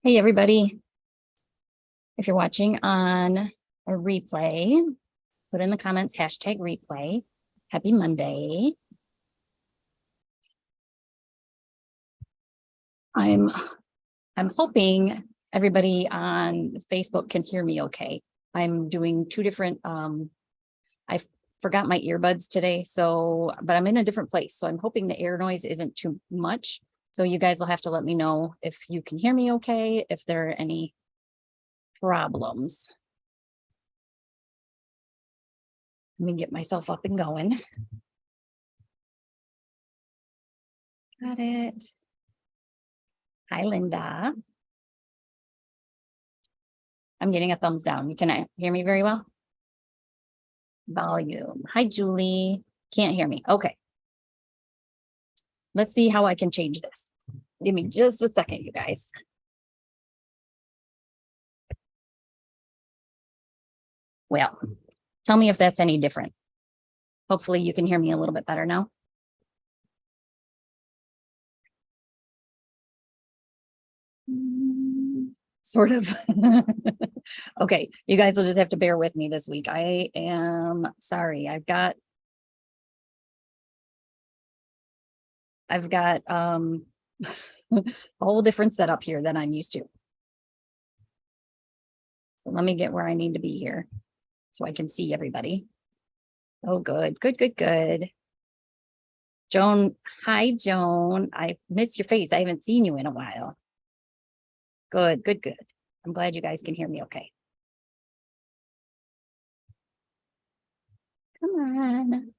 Hey, everybody. If you're watching on a replay, put in the comments, #replay. Happy Monday. I'm hoping everybody on Facebook can hear me okay. I'm doing two different, I forgot my earbuds today, but I'm in a different place. So I'm hoping the air noise isn't too much. So you guys will have to let me know if you can hear me okay, if there are any problems. Let me get myself up and going. Got it. Hi, Linda. I'm getting a thumbs down. Can I hear me very well? Volume. Hi, Julie. Can't hear me. Okay. Let's see how I can change this. Give me just a second, you guys. Well, tell me if that's any different. Hopefully you can hear me a little bit better now. Sort of. Okay, you guys will just have to bear with me this week. I am sorry. I've got a whole different setup here than I'm used to. So let me get where I need to be here so I can see everybody. Oh, good. Joan, hi, Joan. I miss your face. I haven't seen you in a while. Good. I'm glad you guys can hear me okay. Come on.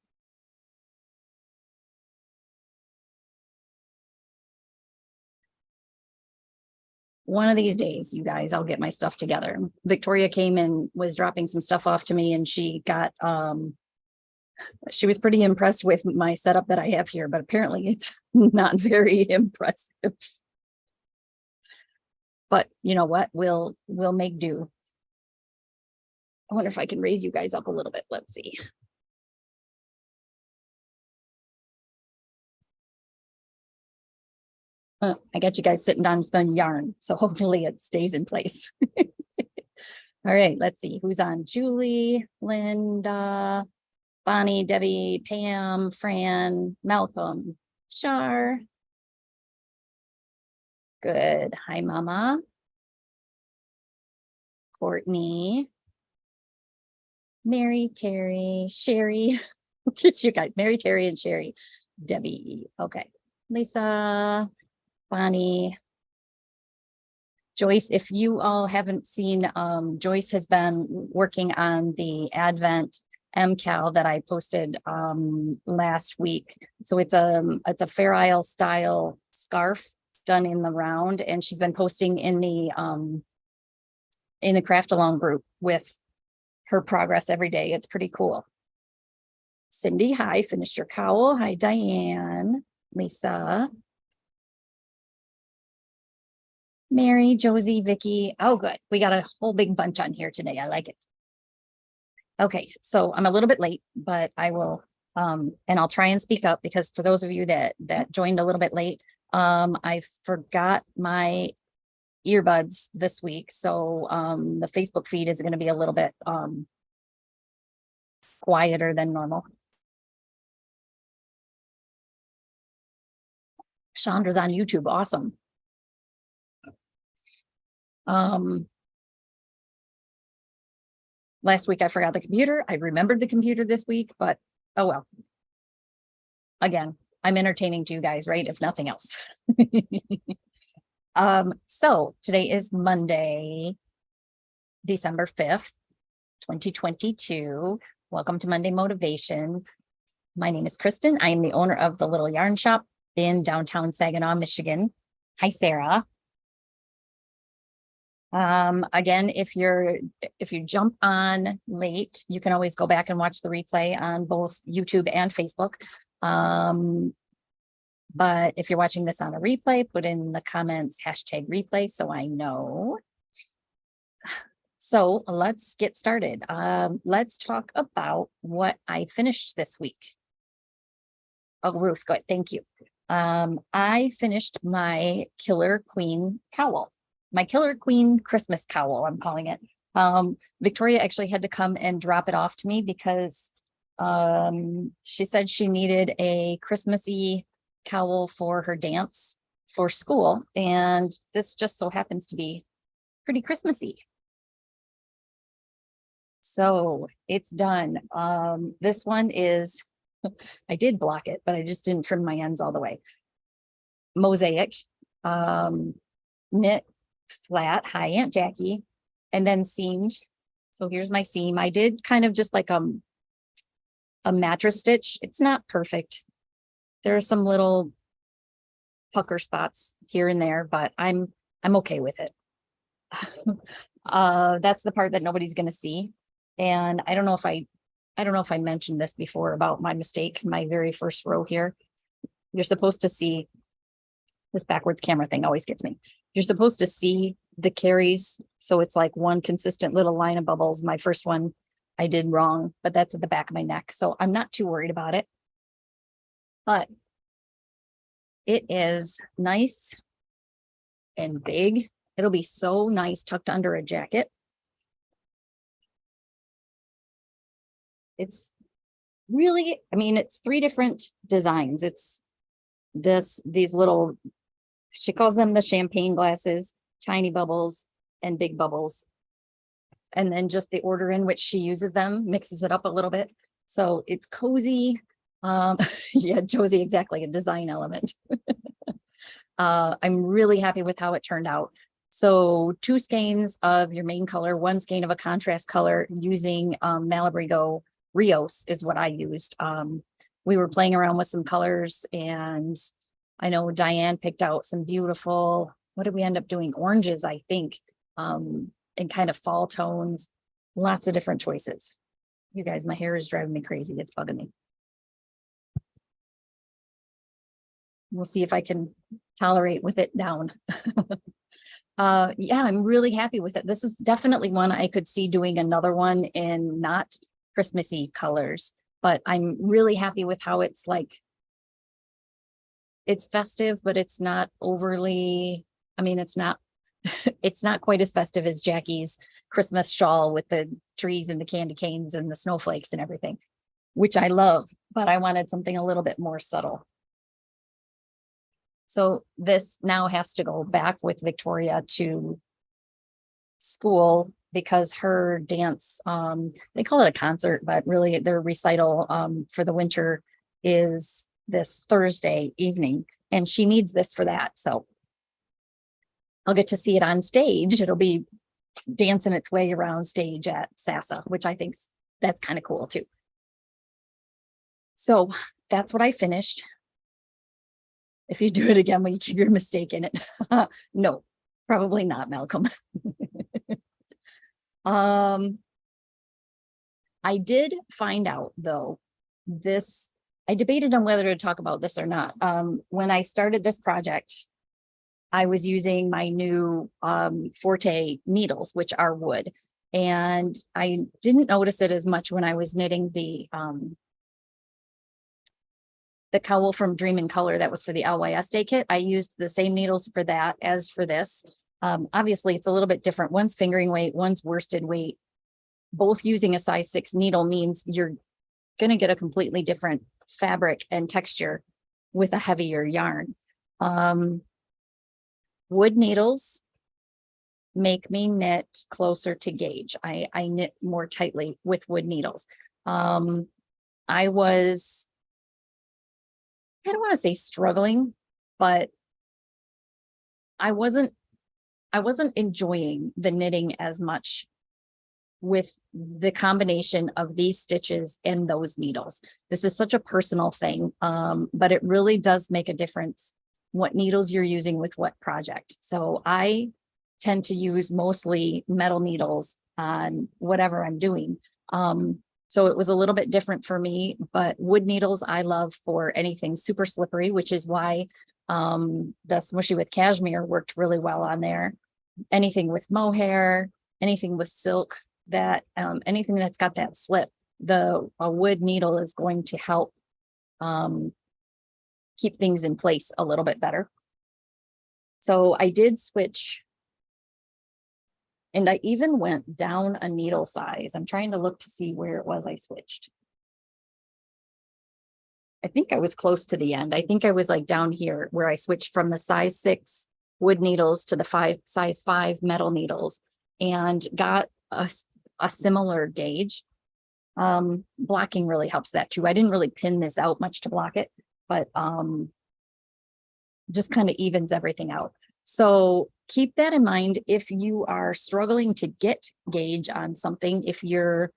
One of these days, you guys, I'll get my stuff together. Victoria came and was dropping some stuff off to me, and she was pretty impressed with my setup that I have here, but apparently it's not very impressive. But you know what? We'll make do. I wonder if I can raise you guys up a little bit. Let's see. I got you guys sitting down and spun yarn, so hopefully it stays in place. All right, let's see who's on. Julie, Linda, Bonnie, Debbie, Pam, Fran, Malcolm, Shar. Good. Hi, Mama. Courtney, Mary, Terry, Sherry. Look at you guys, Mary, Terry, and Sherry. Debbie. Okay. Lisa, Bonnie, Joyce. If you all haven't seen, Joyce has been working on the Advent MCAL that I posted last week. So it's a Fair Isle style scarf done in the round, and she's been posting in the craft along group with her progress every day. It's pretty cool. Cindy, hi, finished your cowl. Hi, Diane, Lisa, Mary, Josie, Vicky. Oh, good. We got a whole big bunch on here today. I like it. Okay, so I'm a little bit late, but I will, and I'll try and speak up because for those of you that joined a little bit late, I forgot my earbuds this week. So the Facebook feed is going to be a little bit quieter than normal. Chandra's on YouTube. Awesome. Last week I forgot the computer. I remembered the computer this week, but oh well. Again, I'm entertaining to you guys, right? If nothing else. So today is Monday, December 5th, 2022. Welcome to Monday Motivation. My name is Kristen. I am the owner of the Little Yarn Shop in downtown Saginaw, Michigan. Hi, Sarah. Again, if you jump on late, you can always go back and watch the replay on both YouTube and Facebook. But if you're watching this on a replay, put in the comments #replay so I know. So let's get started. Let's talk about what I finished this week. Oh, Ruth, good. Thank you. I finished my Killer Queen cowl. my Killer Queen Christmas cowl, I'm calling it. Victoria actually had to come and drop it off to me because she said she needed a Christmassy cowl for her dance for school, and this just so happens to be pretty Christmassy. So it's done. This one is, I did block it, but I just didn't trim my ends all the way. Mosaic, knit flat, hi Aunt Jackie, and then seamed. So here's my seam. I did kind of just like a mattress stitch. It's not perfect. There are some little pucker spots here and there, but I'm okay with it. That's the part that nobody's going to see. And I don't know if I mentioned this before about my mistake, my very first row here. You're supposed to see, this backwards camera thing always gets me. You're supposed to see the carries. So it's like one consistent little line of bubbles. My first one I did wrong, but that's at the back of my neck. So I'm not too worried about it. But it is nice and big. It'll be so nice tucked under a jacket. It's really, I mean, it's 3 different designs. It's these little, she calls them the champagne glasses, tiny bubbles and big bubbles. And then just the order in which she uses them mixes it up a little bit. So it's cozy. Yeah, Josie, exactly, a design element. I'm really happy with how it turned out. So 2 skeins of your main color, 1 skein of a contrast color using Malabrigo Rios is what I used. We were playing around with some colors, and I know Diane picked out some beautiful, what did we end up doing? Oranges, I think, in kind of fall tones, lots of different choices. You guys, my hair is driving me crazy. It's bugging me. We'll see if I can tolerate with it down. Yeah, I'm really happy with it. This is definitely one I could see doing another one in not Christmassy colors, but I'm really happy with how it's like, it's festive, but it's not overly, I mean, it's not, it's not quite as festive as Jackie's Christmas shawl with the trees and the candy canes and the snowflakes and everything, which I love, but I wanted something a little bit more subtle. So this now has to go back with Victoria to school because her dance, they call it a concert, but really their recital for the winter is this Thursday evening, and she needs this for that. So I'll get to see it on stage. It'll be dancing its way around stage at SASA, which I think that's kind of cool too. So that's what I finished. If you do it again, will you keep your mistake in it? No, probably not, Malcolm. I did find out though, this, I debated on whether to talk about this or not. When I started this project, I was using my new Forte needles, which are wood. And I didn't notice it as much when I was knitting the cowl from Dream in Color that was for the LYS Day kit. I used the same needles for that as for this. Obviously, it's a little bit different. One's fingering weight, one's worsted weight. Both using a size 6 needle means you're going to get a completely different fabric and texture with a heavier yarn. Wood needles make me knit closer to gauge. I knit more tightly with wood needles. I was, I don't want to say struggling, but I wasn't enjoying the knitting as much with the combination of these stitches and those needles. This is such a personal thing, but it really does make a difference what needles you're using with what project. So I tend to use mostly metal needles on whatever I'm doing. So it was a little bit different for me, but wood needles I love for anything super slippery, which is why the Smushy with Cashmere worked really well on there. Anything with mohair, anything with silk, that anything that's got that slip, a wood needle is going to help keep things in place a little bit better. So I did switch And I even went down a needle size. I'm trying to look to see where it was I switched. I think I was close to the end. I think I was like down here where I switched from the size 6 wood needles to the size 5 metal needles and got a similar gauge. Blocking really helps that too. I didn't really pin this out much to block it, but just kind of evens everything out. So keep that in mind if you are struggling to get gauge on something. If you're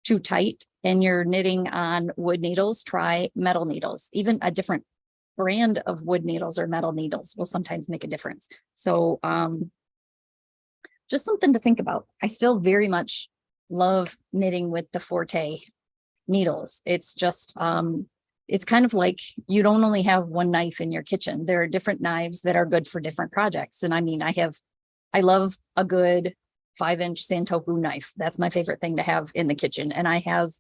too tight and you're knitting on wood needles, try metal needles. Even a different brand of wood needles or metal needles will sometimes make a difference. So just something to think about. I still very much love knitting with the Forte needles. It's just it's kind of like you don't only have one knife in your kitchen. There are different knives that are good for different projects. And I mean, I love a good 5-inch Santoku knife. That's my favorite thing to have in the kitchen. And I have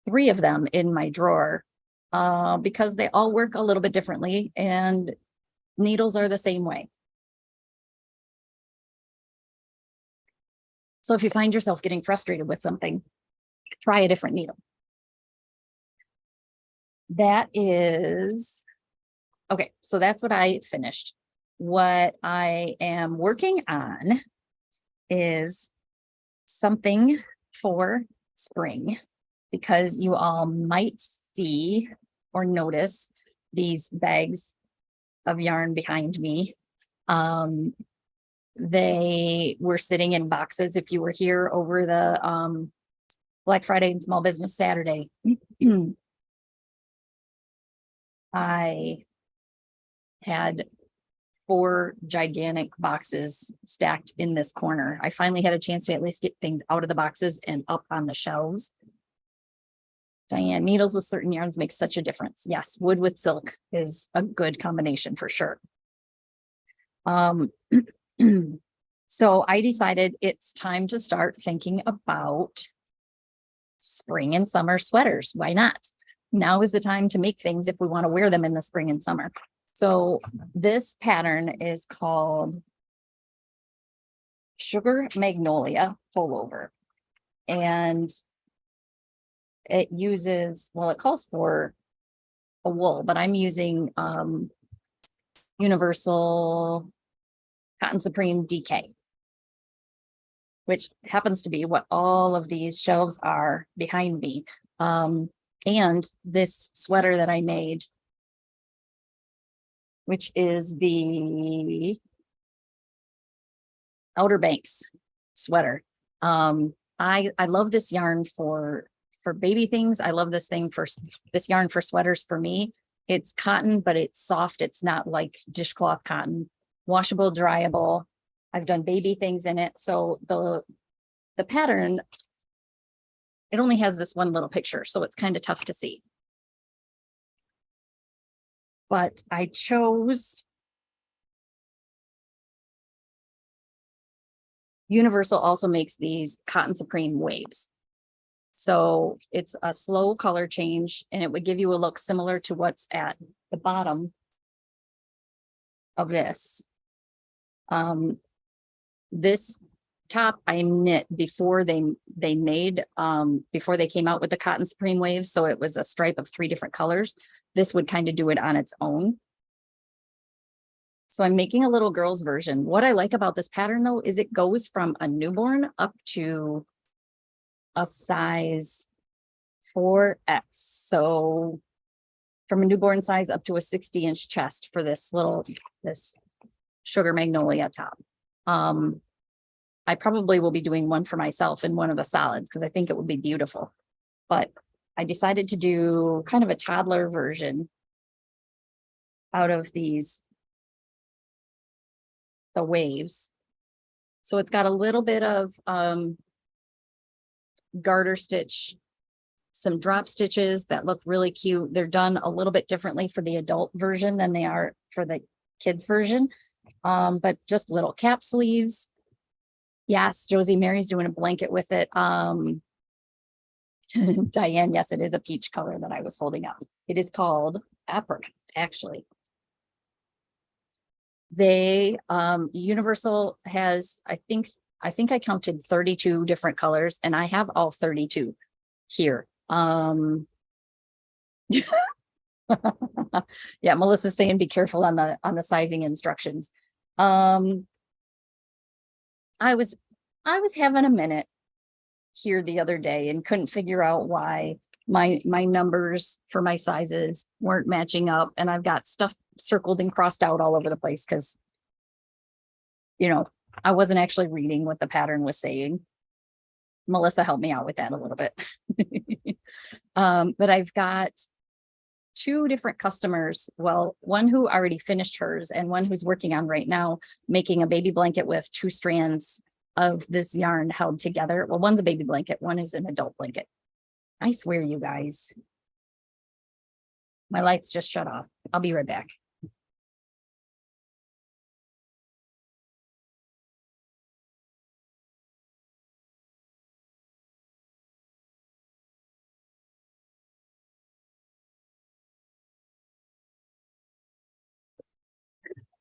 3 of them in my drawer because they all work a little bit differently and needles are the same way. So if you find yourself getting frustrated with something, try a different needle. That is, okay, so that's what I finished. What I am working on is something for spring, because you all might see or notice these bags of yarn behind me. They were sitting in boxes if you were here over the Black Friday and Small Business Saturday. I had 4 gigantic boxes stacked in this corner. I finally had a chance to at least get things out of the boxes and up on the shelves. Diane, needles with certain yarns make such a difference. Yes, wood with silk is a good combination for sure. So I decided it's time to start thinking about spring and summer sweaters. Why not? Now is the time to make things if we want to wear them in the spring and summer. So this pattern is called Sugar Magnolia Pullover. And it uses, well, it calls for a wool, but I'm using Universal Cotton Supreme DK, which happens to be what all of these shelves are behind me. And this sweater that I made, which is the Outer Banks sweater. I love this yarn for baby things. I love this yarn for sweaters for me. It's cotton, but it's soft. It's not like dishcloth cotton. Washable, dryable. I've done baby things in it. So the pattern, it only has this one little picture, so it's kind of tough to see. But I chose Universal also makes these Cotton Supreme waves. So it's a slow color change and it would give you a look similar to what's at the bottom of this. This top I knit before they before they came out with the Cotton Supreme waves. So it was a stripe of 3 different colors. This would kind of do it on its own. So I'm making a little girl's version. What I like about this pattern though, is it goes from a newborn up to a size 4X. So from a newborn size up to a 60-inch chest for this Sugar Magnolia top. I probably will be doing one for myself in one of the solids because I think it would be beautiful. But I decided to do kind of a toddler version out of the waves. So it's got a little bit of garter stitch, some drop stitches that look really cute. They're done a little bit differently for the adult version than they are for the kids version. But just little cap sleeves. Yes, Josie Mary's doing a blanket with it. Diane, yes, it is a peach color that I was holding up. It is called Apricot, actually. They Universal has, I think I think I counted 32 different colors, and I have all 32 here. Yeah, Melissa's saying be careful on the sizing instructions. I was having a minute here the other day and couldn't figure out why my numbers for my sizes weren't matching up, and I've got stuff circled and crossed out all over the place because, you know, I wasn't actually reading what the pattern was saying. Melissa helped me out with that a little bit. But I've got two different customers. Well, one who already finished hers and one who's working on right now, making a baby blanket with 2 strands of this yarn held together. Well, one's a baby blanket, one is an adult blanket. I swear, you guys, my lights just shut off. I'll be right back.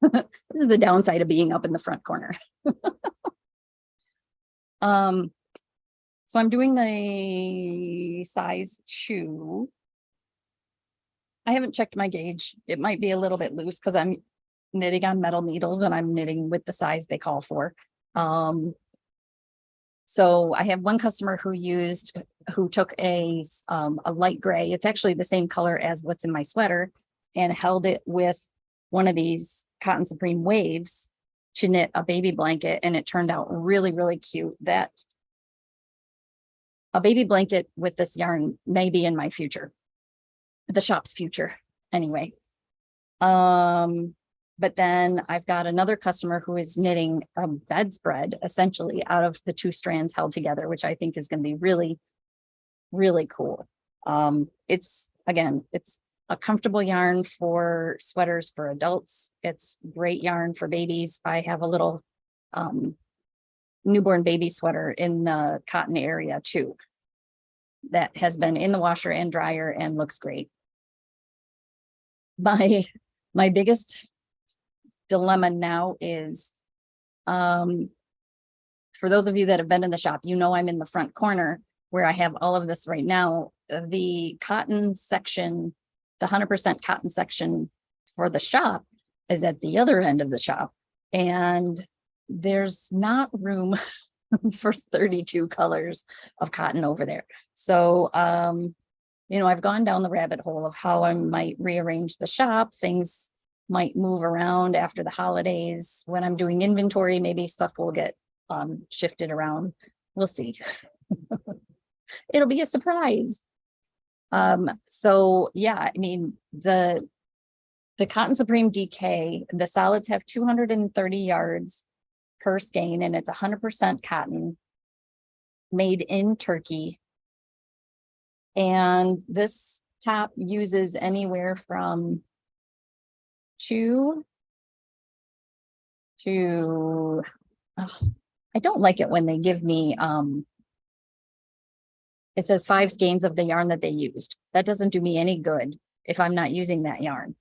This is the downside of being up in the front corner. So I'm doing the size 2. I haven't checked my gauge. It might be a little bit loose because I'm knitting on metal needles and I'm knitting with the size they call for. So I have one customer who took a light gray. It's actually the same color as what's in my sweater, and held it with one of these Cotton Supreme waves to knit a baby blanket, and it turned out really, really cute. That a baby blanket with this yarn may be in my future, the shop's future anyway. But then I've got another customer who is knitting a bedspread essentially out of the 2 strands held together, which I think is going to be really, really cool. It's a comfortable yarn for sweaters for adults. It's great yarn for babies. I have a little newborn baby sweater in the cotton area too, that has been in the washer and dryer and looks great. My biggest dilemma now is, for those of you that have been in the shop, you know, I'm in the front corner where I have all of this right now. The cotton section, the 100% cotton section for the shop is at the other end of the shop, and there's not room for 32 colors of cotton over there. So, you know, I've gone down the rabbit hole of how I might rearrange the shop. Things might move around after the holidays. When I'm doing inventory, maybe stuff will get shifted around. We'll see. It'll be a surprise. So yeah, I mean, the Cotton Supreme DK, the solids have 230 yards per skein, and it's 100% cotton made in Turkey. And this top uses anywhere from 2 to, I don't like it when they give me, it says 5 skeins of the yarn that they used. That doesn't do me any good if I'm not using that yarn.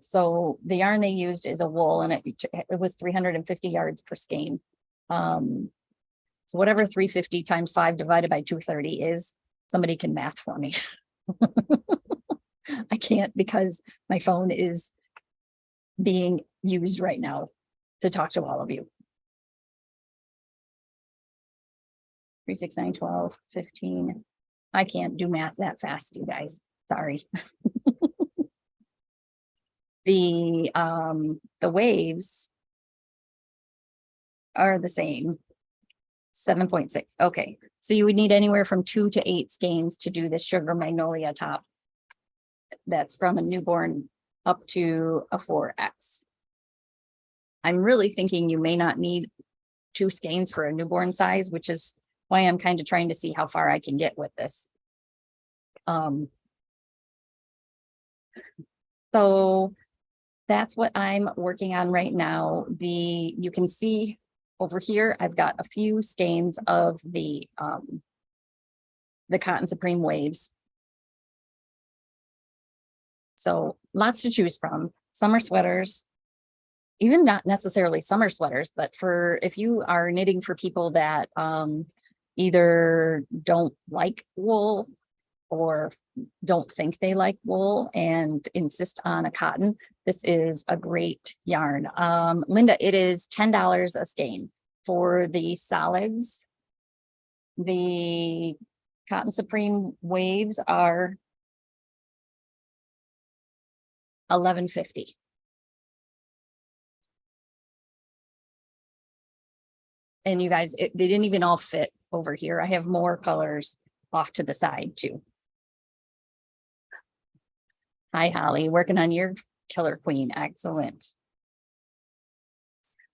So the yarn they used is a wool, and it was 350 yards per skein. So whatever 350 times 5 divided by 230 is, somebody can math for me. I can't, because my phone is being used right now to talk to all of you. 3, 6, 9, 12, 15. I can't do math that fast, you guys. Sorry. The waves are the same. 7.6. Okay. So you would need anywhere from 2 to 8 skeins to do this Sugar Magnolia top. That's from a newborn up to a 4X. I'm really thinking you may not need 2 skeins for a newborn size, which is why I'm kind of trying to see how far I can get with this. So that's what I'm working on right now. You can see over here, I've got a few skeins of the Cotton Supreme waves. So lots to choose from. Summer sweaters. even not necessarily summer sweaters, but for if you are knitting for people that either don't like wool or don't think they like wool and insist on a cotton, this is a great yarn. Linda, it is $10 a skein for the solids. The Cotton Supreme waves are $11.50. And you guys, they didn't even all fit over here. I have more colors off to the side too. Hi, Holly, working on your Killer Queen. Excellent.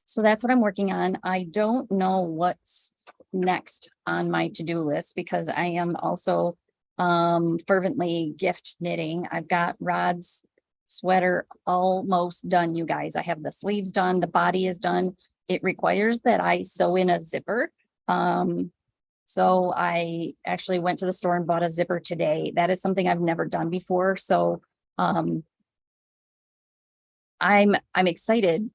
So that's what I'm working on. I don't know what's next on my to-do list because I am also fervently gift knitting. I've got Rod's sweater almost done, you guys. I have the sleeves done, the body is done. It requires that I sew in a zipper. So I actually went to the store and bought a zipper today. That is something I've never done before. So I'm excited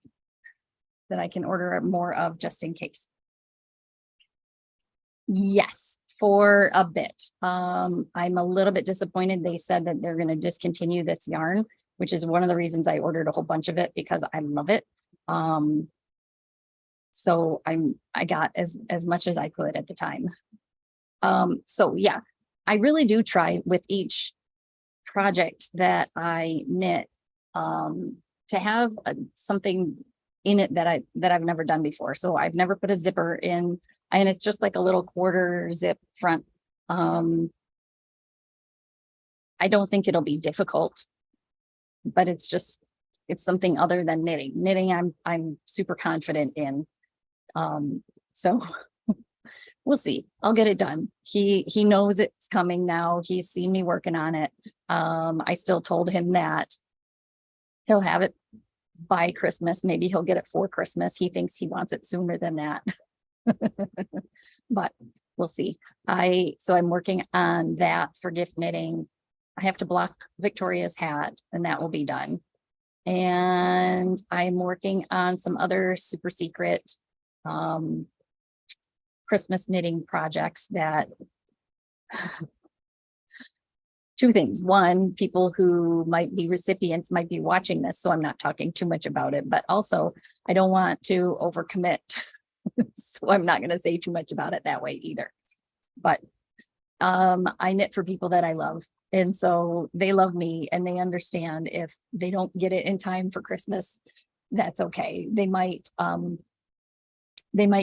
that I can order more of just in case. Yes, for a bit. I'm a little bit disappointed. They said that they're going to discontinue this yarn, which is one of the reasons I ordered a whole bunch of it because I love it. So I got as much as I could at the time. So yeah, I really do try with each project that I knit to have something in it that I've never done before. So I've never put a zipper in, and it's just like a little quarter zip front. I don't think it'll be difficult, but it's something other than knitting. Knitting, I'm super confident in. So we'll see. I'll get it done. He knows it's coming now. He's seen me working on it. I still told him that he'll have it by Christmas. Maybe he'll get it for Christmas. He thinks he wants it sooner than that. But we'll see. So I'm working on that for gift knitting. I have to block Victoria's hat and that will be done. And I'm working on some other super secret Christmas knitting projects that two things. One, people who might be recipients might be watching this, so I'm not talking too much about it, but also I don't want to overcommit. So I'm not going to say too much about it that way either. But I knit for people that I love. And so they love me and they understand if they don't get it in time for Christmas, that's okay. They might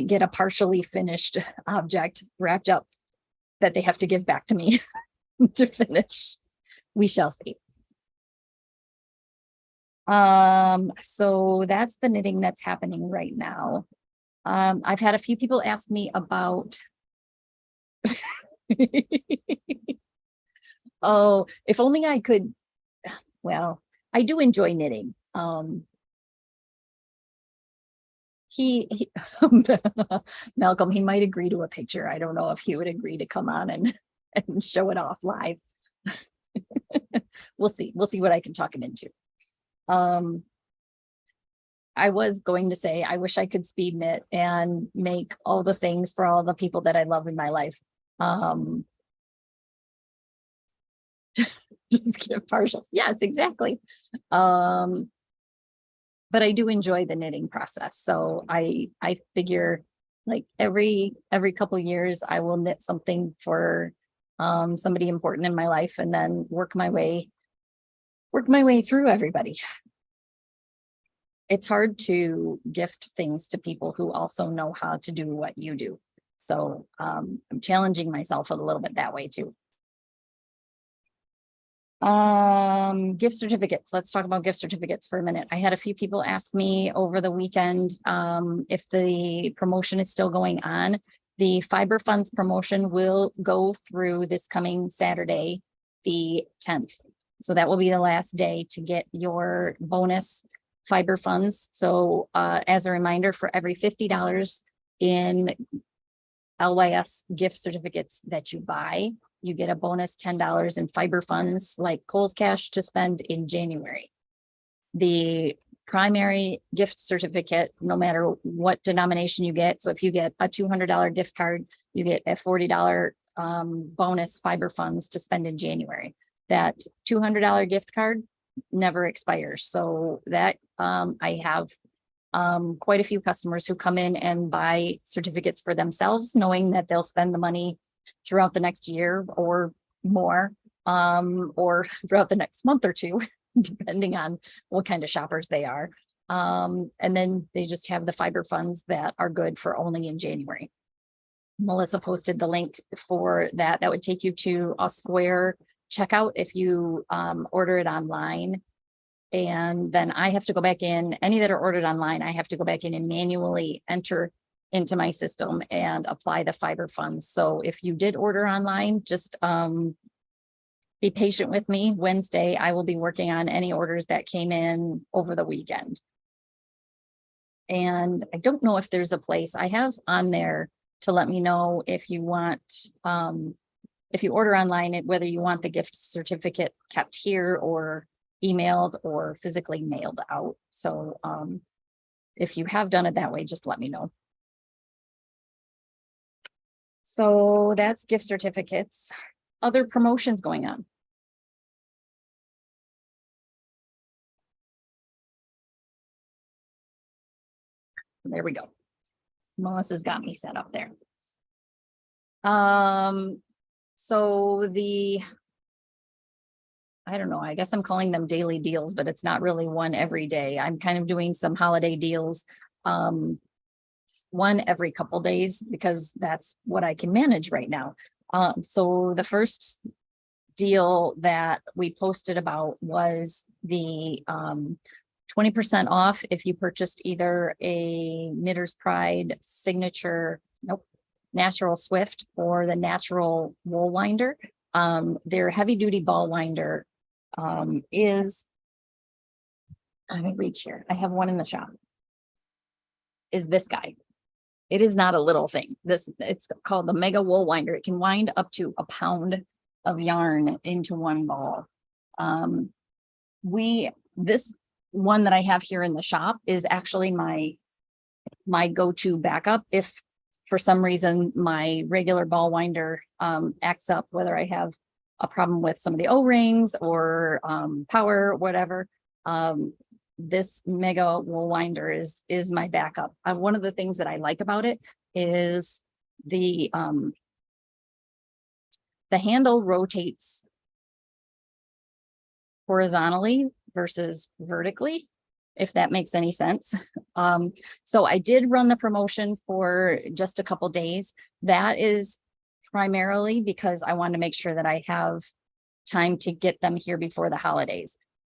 get a partially finished object wrapped up that they have to give back to me to finish. We shall see. So that's the knitting that's happening right now. I've had a few people ask me about oh, if only I could. Well, I do enjoy knitting. He Malcolm, he might agree to a picture. I don't know if he would agree to come on and show it off live. We'll see what I can talk him into. I was going to say I wish I could speed knit and make all the things for all the people that I love in my life. Just give partials. Yes, exactly. But I do enjoy the knitting process. So I figure like every couple of years I will knit something for somebody important in my life and then work my way through everybody. It's hard to gift things to people who also know how to do what you do. So I'm challenging myself a little bit that way too. Gift certificates. Let's talk about gift certificates for a minute. I had a few people ask me over the weekend if the promotion is still going on. The Fiber Funds promotion will go through this coming Saturday, the 10th. So that will be the last day to get your bonus Fiber Funds. So as a reminder, for every $50 in LYS gift certificates that you buy, you get a bonus $10 in Fiber Funds like Kohl's Cash to spend in January. The primary gift certificate, no matter what denomination you get. So if you get a $200 gift card, you get a $40 bonus fiber funds to spend in January. That $200 gift card never expires. So that I have quite a few customers who come in and buy certificates for themselves, knowing that they'll spend the money throughout the next year or more, or throughout the next month or two, depending on what kind of shoppers they are. And then they just have the fiber funds that are good for only in January. Melissa posted the link for that. That would take you to a Square checkout if you order it online. And then I have to go back in, any that are ordered online, I have to go back in and manually enter into my system and apply the fiber funds. So if you did order online, just be patient with me. Wednesday, I will be working on any orders that came in over the weekend. And I don't know if there's a place I have on there to let me know if you want, if you order online, whether you want the gift certificate kept here or emailed or physically mailed out. So if you have done it that way, just let me know. So that's gift certificates. Other promotions going on. There we go. Melissa's got me set up there. So I don't know, I guess I'm calling them daily deals, but it's not really one every day. I'm kind of doing some holiday deals, one every couple days, because that's what I can manage right now. So the first deal that we posted about was the 20% off if you purchased either a Knitter's Pride signature, Natural Swift, or the Natural Wool Winder. Their heavy duty ball winder is, let me reach here. I have one in the shop. Is this guy. It is not a little thing. It's called the Mega Wool Winder. It can wind up to a pound of yarn into one ball. This one that I have here in the shop is actually my go-to backup if for some reason my regular ball winder acts up, whether I have a problem with some of the O-rings or power, whatever. This Mega Wool Winder is my backup. One of the things that I like about it is the handle rotates horizontally versus vertically, if that makes any sense. So I did run the promotion for just a couple days. That is primarily because I want to make sure that I have time to get them here before the holidays.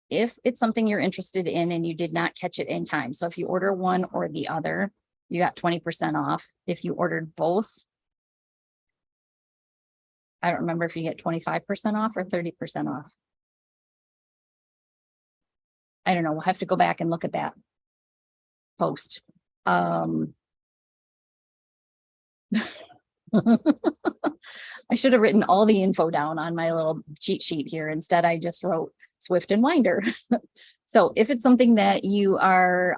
If it's something you're interested in and you did not catch it in time, so if you order one or the other, you got 20% off. If you ordered both, I don't remember if you get 25% off or 30% off. I don't know. We'll have to go back and look at that post. I should have written all the info down on my little cheat sheet here. Instead, I just wrote Swift and Winder. So if it's something that you are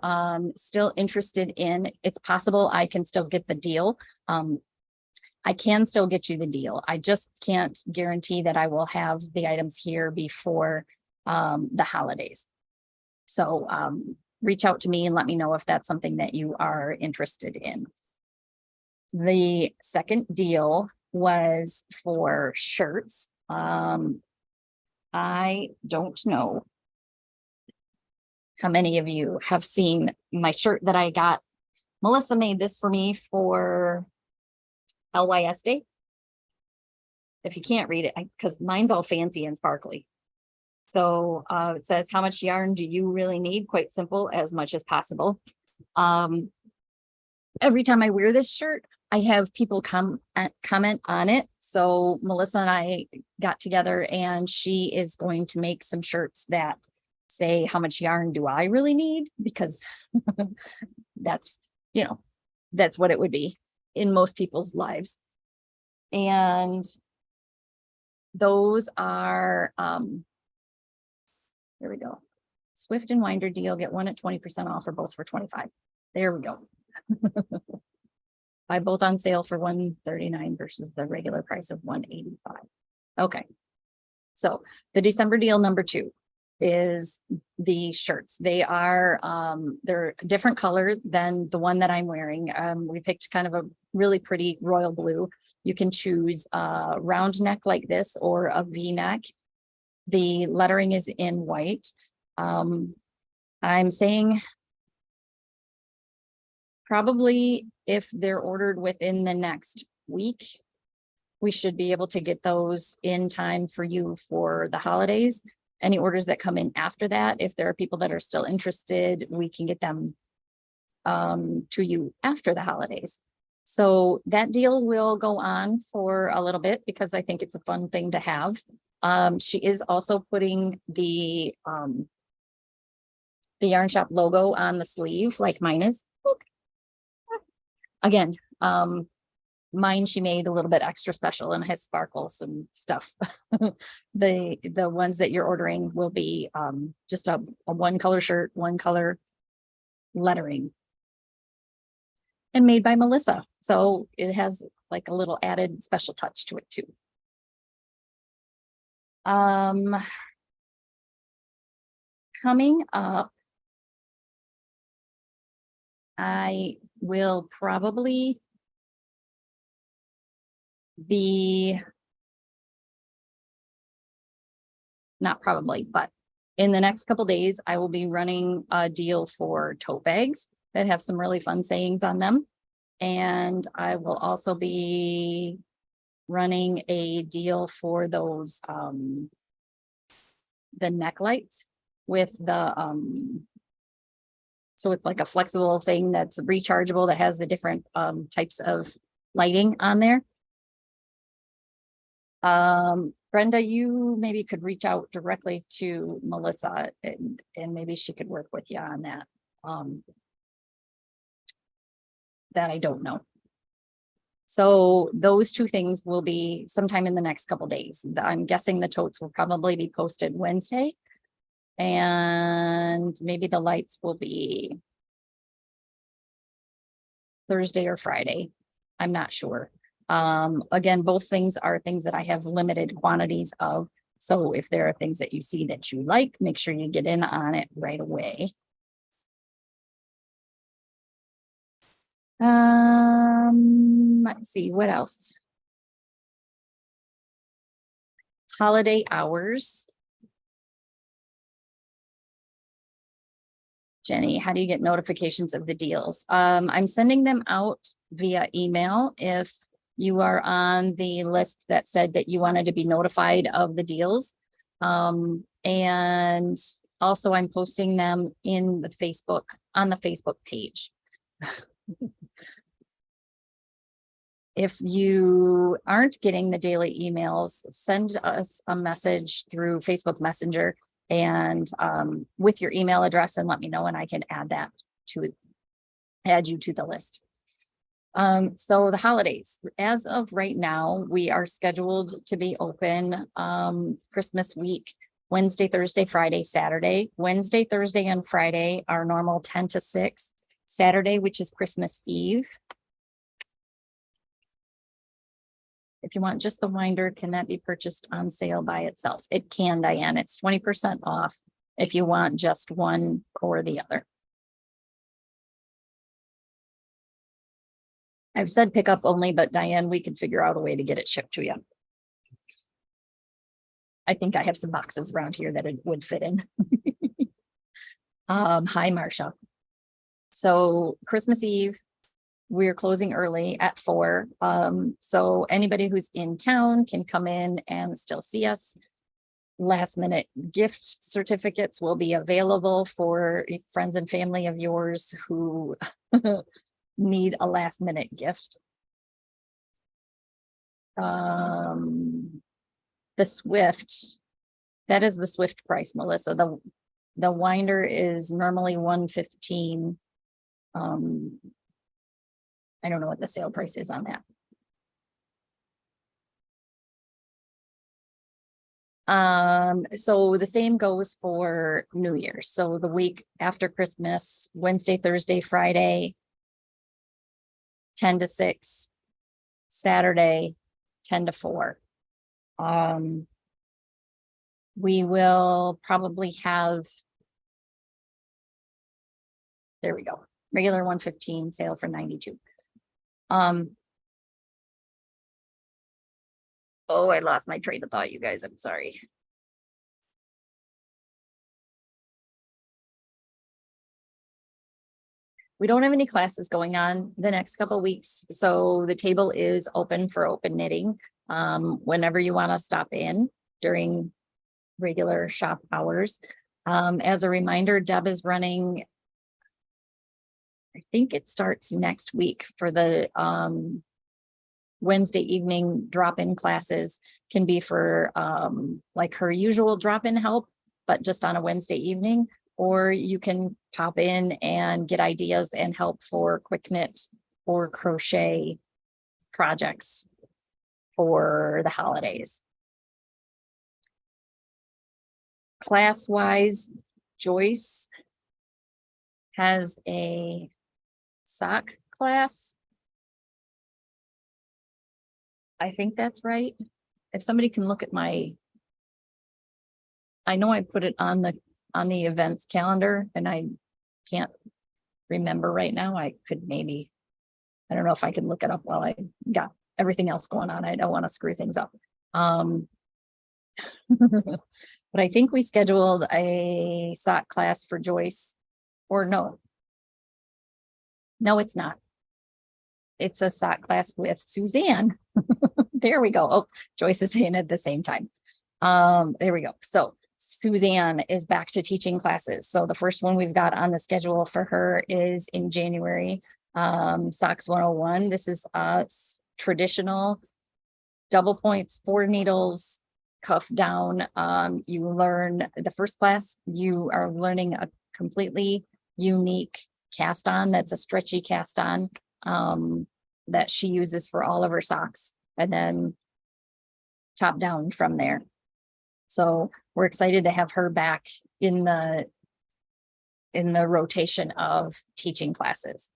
still interested in, it's possible I can still get the deal. I can still get you the deal. I just can't guarantee that I will have the items here before the holidays. So reach out to me and let me know if that's something that you are interested in. The second deal was for shirts. I don't know how many of you have seen my shirt that I got. Melissa made this for me for LYS Day. If you can't read it, because mine's all fancy and sparkly. So it says, how much yarn do you really need? Quite simple, as much as possible. Every time I wear this shirt, I have people comment on it. So Melissa and I got together and she is going to make some shirts that say, how much yarn do I really need? Because that's, that's what it would be in most people's lives. And those are, there we go. Swift and Winder deal, get one at 20% off or both for 25. There we go. Buy both on sale for $139 versus the regular price of $185. Okay. So the December deal number 2 is the shirts. They are they're a different color than the one that I'm wearing. We picked kind of a really pretty royal blue. You can choose a round neck like this or a V-neck. The lettering is in white. I'm saying probably if they're ordered within the next week, we should be able to get those in time for you for the holidays. Any orders that come in after that, if there are people that are still interested, we can get them to you after the holidays. So that deal will go on for a little bit because I think it's a fun thing to have. She is also putting the Yarn Shop logo on the sleeve like mine is. Again, mine she made a little bit extra special and has sparkles and stuff. The ones that you're ordering will be just a one color shirt, one color lettering, and made by Melissa. So it has like a little added special touch to it too. Coming up, I will probably be, not probably, but in the next couple days, I will be running a deal for tote bags that have some really fun sayings on them. And I will also be running a deal for those, the neck lights with the, so it's like a flexible thing that's rechargeable that has the different types of lighting on there. Brenda, you maybe could reach out directly to Melissa and maybe she could work with you on that. That I don't know. So those 2 things will be sometime in the next couple days. I'm guessing the totes will probably be posted Wednesday. And maybe the lights will be Thursday or Friday. I'm not sure. Again, both things are things that I have limited quantities of. So if there are things that you see that you like, make sure you get in on it right away. Let's see, what else? Holiday hours. Jenny, how do you get notifications of the deals? I'm sending them out via email. If you are on the list that said that you wanted to be notified of the deals. And also I'm posting them in the Facebook, on the Facebook page. If you aren't getting the daily emails, send us a message through Facebook Messenger and with your email address and let me know and I can add that to add you to the list. So the holidays, as of right now, we are scheduled to be open Christmas week, Wednesday, Thursday, Friday, Saturday. Wednesday, Thursday, and Friday are normal 10 to 6. Saturday, which is Christmas Eve. If you want just the winder, can that be purchased on sale by itself? It can, Diane. It's 20% off if you want just one or the other. I've said pick up only, but Diane, we can figure out a way to get it shipped to you. I think I have some boxes around here that it would fit in. Hi, Marsha. So Christmas Eve, we're closing early at 4. So anybody who's in town can come in and still see us. Last minute gift certificates will be available for friends and family of yours who need a last minute gift. The Swift, that is the Swift price, Melissa. The winder is normally $115. I don't know what the sale price is on that. So the same goes for New Year's. So the week after Christmas, Wednesday, Thursday, Friday, 10 to 6, Saturday, 10 to 4. We will probably have, there we go, regular 115, sale for 92. Oh, I lost my train of thought, you guys. I'm sorry. We don't have any classes going on the next couple of weeks, so the table is open for open knitting. Whenever you want to stop in during regular shop hours. As a reminder, Deb is running, I think it starts next week for the Wednesday evening drop-in classes. Can be for like her usual drop-in help, but just on a Wednesday evening, or you can pop in and get ideas and help for quick knit or crochet projects for the holidays. Class-wise, Joyce has a sock class. I think that's right. If somebody can look at my, I know I put it on the events calendar and I can't remember right now. I could maybe, I don't know if I can look it up while I got everything else going on. I don't want to screw things up. But I think we scheduled a sock class for Joyce, or no. No, it's not. It's a sock class with Suzanne. There we go. Oh, Joyce is saying it at the same time. There we go. So Suzanne is back to teaching classes. So the first one we've got on the schedule for her is in January. Socks 101. This is traditional double points, 4 needles, cuff down. You learn the first class, you are learning a completely unique cast on. That's a stretchy cast on that she uses for all of her socks, and then top down from there. So we're excited to have her back in the rotation of teaching classes.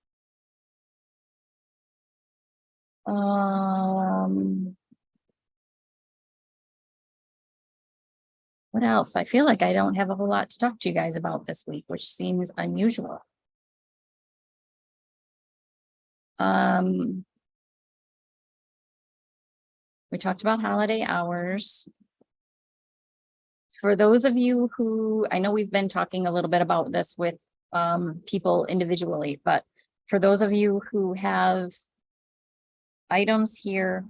What else? I feel like I don't have a whole lot to talk to you guys about this week, which seems unusual. We talked about holiday hours. For those of you who, I know we've been talking a little bit about this with people individually, but for those of you who have items here.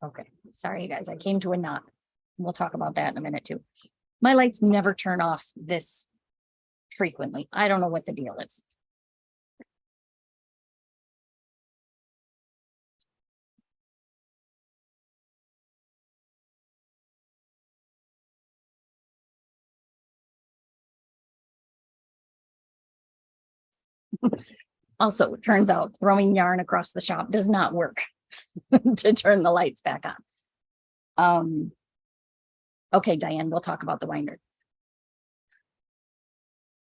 Okay, sorry, you guys, I came to a knot. We'll talk about that in a minute too. My lights never turn off this frequently. I don't know what the deal is. Also, it turns out throwing yarn across the shop does not work to turn the lights back on. Okay, Diane, we'll talk about the winder.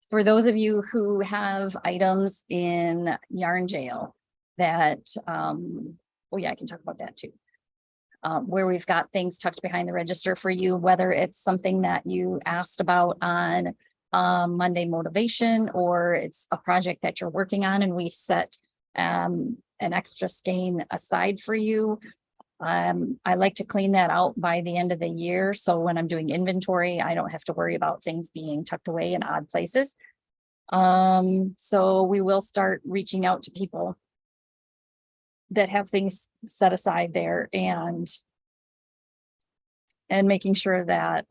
For those of you who have items in Yarn Jail that, oh yeah, I can talk about that too. Where we've got things tucked behind the register for you, whether it's something that you asked about on Monday Motivation, or it's a project that you're working on and we set an extra skein aside for you. I like to clean that out by the end of the year. So when I'm doing inventory, I don't have to worry about things being tucked away in odd places. So we will start reaching out to people that have things set aside there and making sure that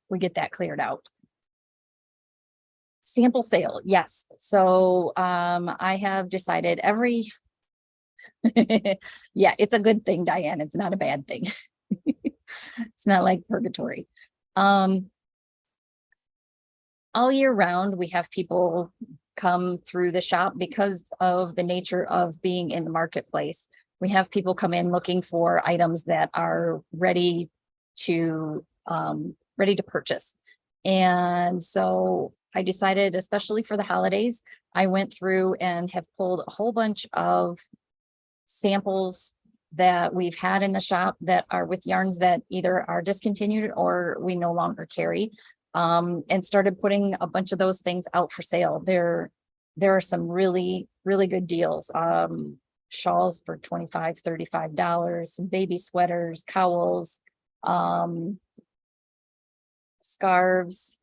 we get that cleared out. Sample sale, yes. So I have decided every yeah, it's a good thing, Diane. It's not a bad thing. It's not like purgatory. All year round, we have people come through the shop because of the nature of being in the marketplace. we have people come in looking for items that are ready to purchase. And so I decided, especially for the holidays, I went through and have pulled a whole bunch of samples that we've had in the shop that are with yarns that either are discontinued or we no longer carry, and started putting a bunch of those things out for sale. There are some really, really good deals. Shawls for $25, $35, some baby sweaters, cowls, scarves,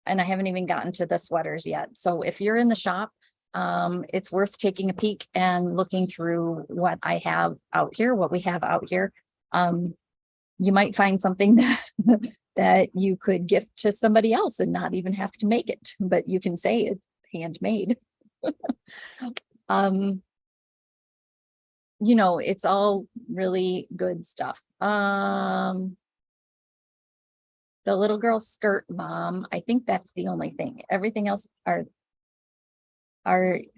and I haven't even gotten to the sweaters yet. So if you're in the shop, it's worth taking a peek and looking through what I have out here, what we have out here. You might find something that that you could gift to somebody else and not even have to make it, but you can say it's handmade. You know, it's all really good stuff. The little girl skirt, Mom, I think that's the only thing. Everything else are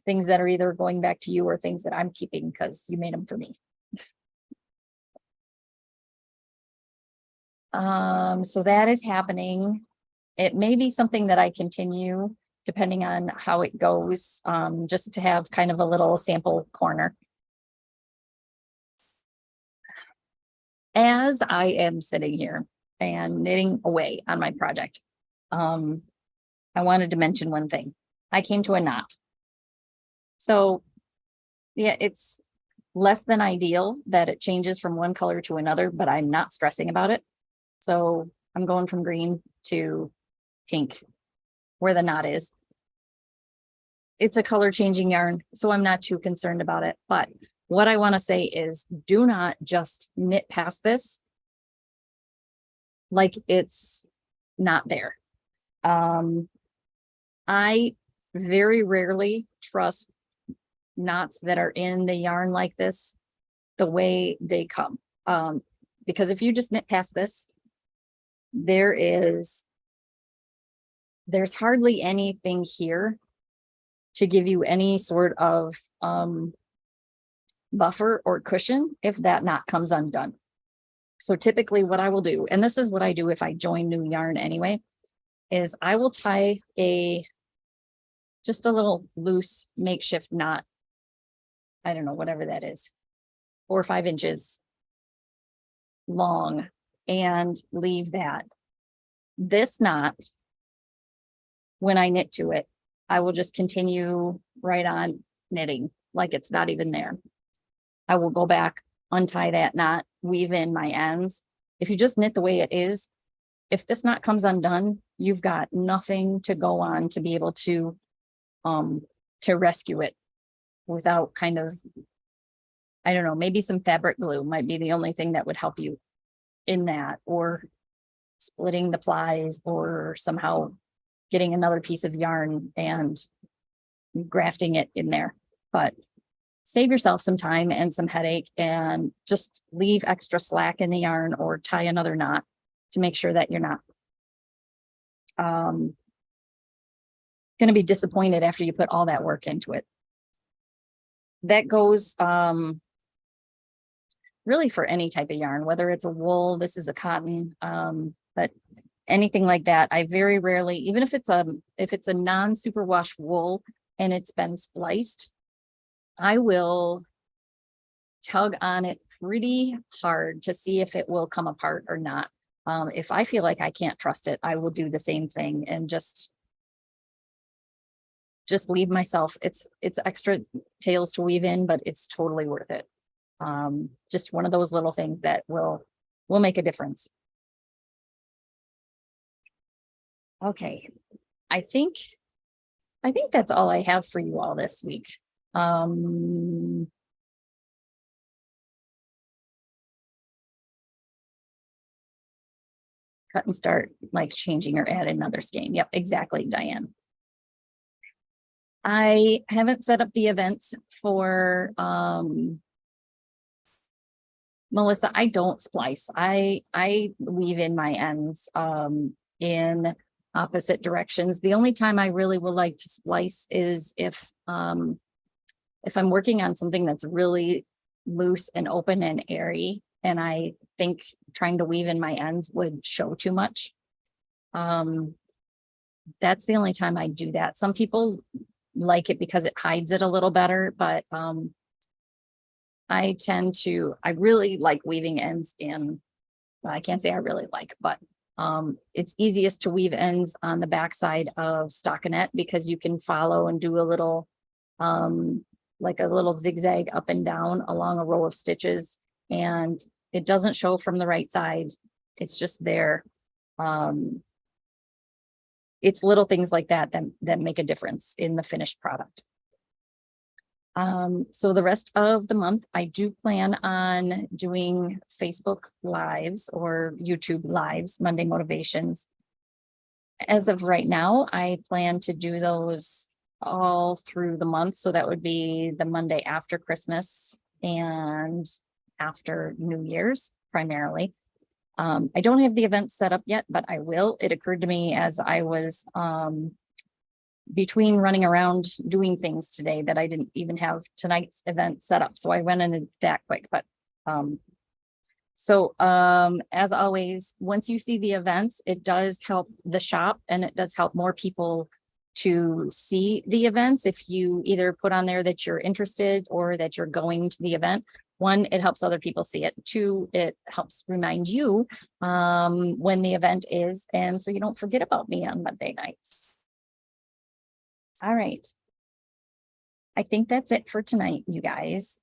things that are either going back to you or things that I'm keeping because you made them for me. So that is happening. It may be something that I continue depending on how it goes, just to have kind of a little sample corner. As I am sitting here and knitting away on my project, I wanted to mention one thing. I came to a knot. So yeah, it's less than ideal that it changes from one color to another, but I'm not stressing about it. So I'm going from green to pink where the knot is. It's a color changing yarn, so I'm not too concerned about it. But what I want to say is do not just knit past this like it's not there. I very rarely trust knots that are in the yarn like this the way they come. Because if you just knit past this, there's hardly anything here to give you any sort of buffer or cushion if that knot comes undone. So typically what I will do, and this is what I do if I join new yarn anyway, is I will tie just a little loose makeshift knot. I don't know, whatever that is, 4 or 5 inches long, and leave that. This knot, when I knit to it, I will just continue right on knitting like it's not even there. I will go back, untie that knot, weave in my ends. If you just knit the way it is, if this knot comes undone, you've got nothing to go on to be able to rescue it without kind of, I don't know, maybe some fabric glue might be the only thing that would help you in that, or splitting the plies, or somehow getting another piece of yarn and grafting it in there. But save yourself some time and some headache and just leave extra slack in the yarn or tie another knot to make sure that you're not going to be disappointed after you put all that work into it. That goes really for any type of yarn, whether it's a wool, this is a cotton, but anything like that. I very rarely, even if it's a non-superwash wool and it's been spliced, I will tug on it pretty hard to see if it will come apart or not. If I feel like I can't trust it, I will do the same thing and just leave myself. It's extra tails to weave in, but it's totally worth it. Just one of those little things that will make a difference. Okay, I think that's all I have for you all this week. Cut and start, like changing or add another skein. Yep, exactly, Diane. I haven't set up the events for Melissa. I don't splice. I weave in my ends in opposite directions. The only time I really would like to splice is if I'm working on something that's really loose and open and airy. And I think trying to weave in my ends would show too much. That's the only time I do that. Some people like it because it hides it a little better, but I really like weaving ends in, well, I can't say I really like, but it's easiest to weave ends on the backside of stockinette because you can follow and do a little like a little zigzag up and down along a row of stitches, and it doesn't show from the right side. It's just there. It's little things like that that make a difference in the finished product. So the rest of the month, I do plan on doing Facebook Lives or YouTube Lives, Monday Motivations. As of right now, I plan to do those all through the month. So that would be the Monday after Christmas and after New Year's primarily. I don't have the event set up yet, but I will. It occurred to me as I was between running around doing things today that I didn't even have tonight's event set up. So I went in and that quick, but as always, once you see the events, it does help the shop and it does help more people to see the events. If you either put on there that you're interested or that you're going to the event, one, it helps other people see it. Two, it helps remind you when the event is, and so you don't forget about me on Monday nights. All right. I think that's it for tonight, you guys.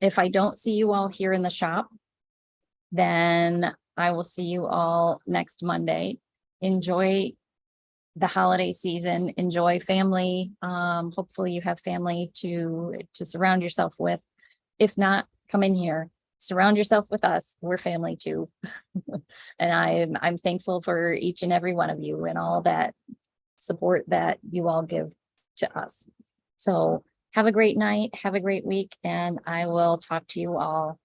If I don't see you all here in the shop, then I will see you all next Monday. Enjoy the holiday season, enjoy family. Hopefully you have family to surround yourself with. If not, come in here, surround yourself with us. We're family too. And I'm thankful for each and every one of you and all that support that you all give to us. So have a great night, have a great week, and I will talk to you all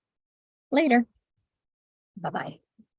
later. Bye-bye.